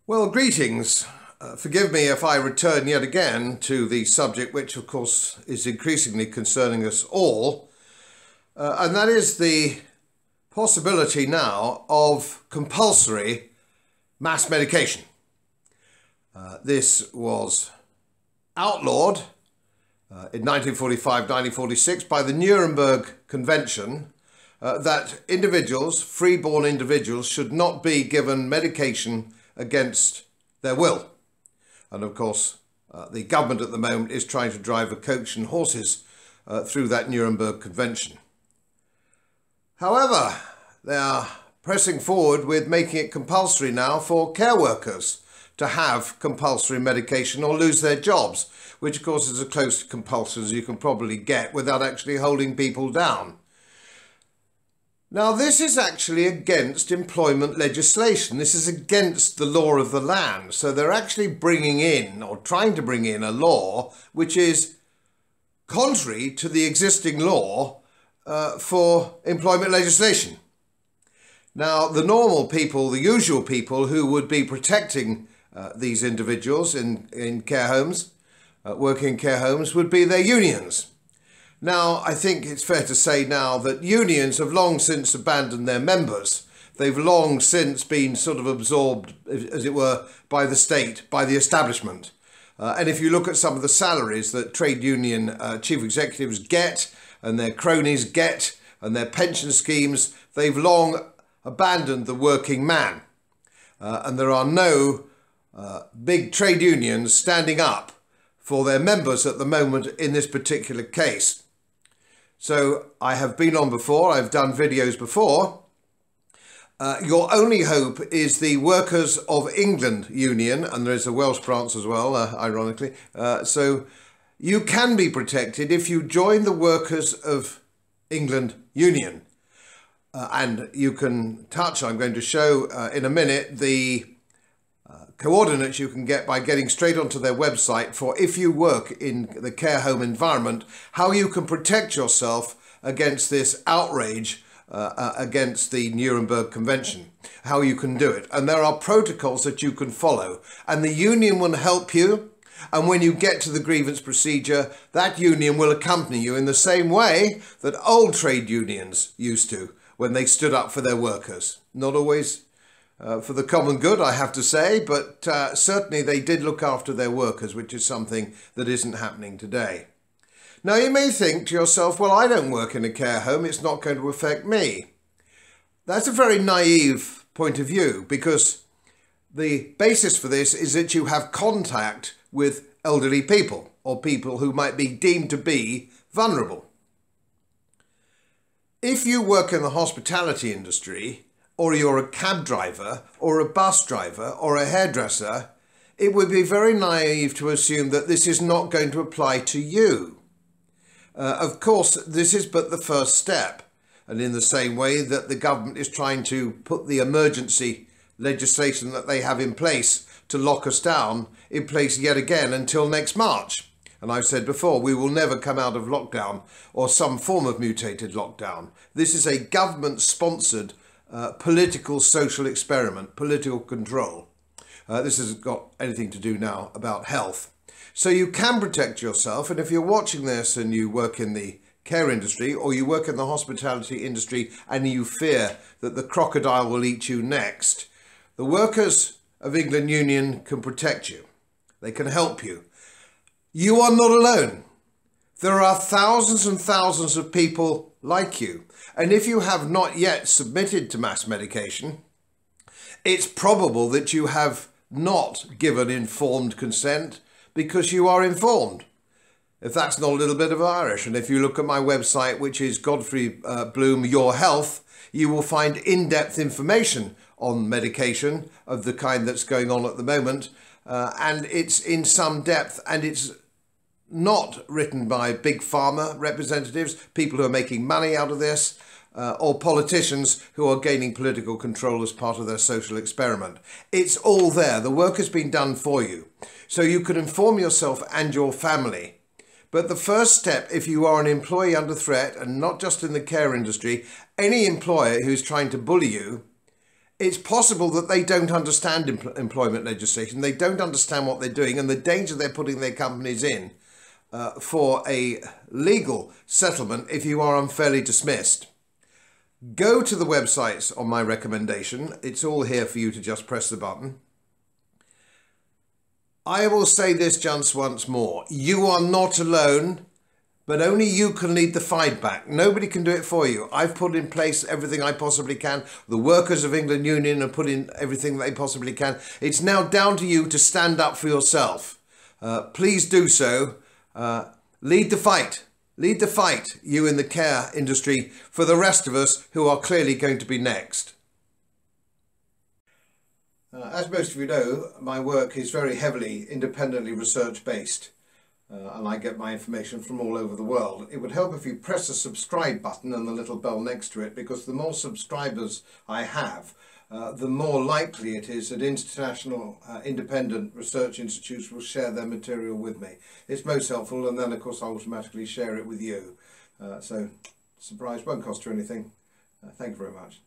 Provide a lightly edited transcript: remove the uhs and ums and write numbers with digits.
Well, greetings. Forgive me if I return yet again to the subject which, of course, is increasingly concerning us all, and that is the possibility now of compulsory mass medication. This was outlawed in 1945-1946 by the Nuremberg Convention that individuals, free-born individuals, should not be given medication against their will. And of course, the government at the moment is trying to drive a coach and horses through that Nuremberg Convention. However, they are pressing forward with making it compulsory now for care workers to have compulsory medication or lose their jobs, which of course is as close to compulsion as you can probably get without actually holding people down. Now, this is actually against employment legislation. This is against the law of the land. So they're actually bringing in, or trying to bring in, a law which is contrary to the existing law for employment legislation. Now, the normal people, the usual people who would be protecting these individuals in care homes, working in care homes, would be their unions. Now, I think it's fair to say now that unions have long since abandoned their members. They've long since been sort of absorbed, as it were, by the state, by the establishment. And if you look at some of the salaries that trade union chief executives get, and their cronies get, and their pension schemes, they've long abandoned the working man. And there are no big trade unions standing up for their members at the moment in this particular case. So I have been on before, I've done videos before. Your only hope is the Workers of England Union, and there is a Welsh branch as well, ironically. So you can be protected if you join the Workers of England Union. And you can touch, I'm going to show in a minute, the coordinates you can get by getting straight onto their website for, if you work in the care home environment, how you can protect yourself against this outrage against the Nuremberg Convention, how you can do it. And there are protocols that you can follow, and the union will help you. And when you get to the grievance procedure, that union will accompany you in the same way that old trade unions used to when they stood up for their workers. Not always for the common good, I have to say, but certainly they did look after their workers, which is something that isn't happening today. Now, you may think to yourself, well, I don't work in a care home, it's not going to affect me. That's a very naive point of view, because the basis for this is that you have contact with elderly people, or people who might be deemed to be vulnerable. If you work in the hospitality industry, or you're a cab driver, or a bus driver, or a hairdresser, it would be very naive to assume that this is not going to apply to you. Of course, this is but the first step, and in the same way that the government is trying to put the emergency legislation that they have in place to lock us down in place yet again until next March. And I've said before, we will never come out of lockdown or some form of mutated lockdown. This is a government-sponsored political social experiment, political control. This hasn't got anything to do now about health. So you can protect yourself, and if you're watching this and you work in the care industry or you work in the hospitality industry and you fear that the crocodile will eat you next, the Workers of England Union can protect you. They can help you. You are not alone. There are thousands and thousands of people like you. And if you have not yet submitted to mass medication, it's probable that you have not given informed consent because you are informed. If that's not a little bit of Irish. And if you look at my website, which is Godfrey Bloom Your Health, you will find in-depth information on medication of the kind that's going on at the moment. And it's in some depth, and it's not written by big pharma representatives, people who are making money out of this, or politicians who are gaining political control as part of their social experiment. It's all there. The work has been done for you. So you can inform yourself and your family. But the first step, if you are an employee under threat, and not just in the care industry, any employer who's trying to bully you, it's possible that they don't understand employment legislation, they don't understand what they're doing and the danger they're putting their companies in for a legal settlement if you are unfairly dismissed. Go to the websites on my recommendation. It's all here for you to just press the button. I will say this just once more. You are not alone, but only you can lead the fight back. Nobody can do it for you. I've put in place everything I possibly can. The workers of England Union have put in everything they possibly can. It's now down to you to stand up for yourself. Please do so. Lead the fight. Lead the fight, you in the care industry, for the rest of us who are clearly going to be next. As most of you know, my work is very heavily independently research based. And I get my information from all over the world. It would help if you press the subscribe button and the little bell next to it, because the more subscribers I have, the more likely it is that international independent research institutes will share their material with me. It's most helpful, and then of course I automatically share it with you. So surprise, won't cost you anything. Thank you very much.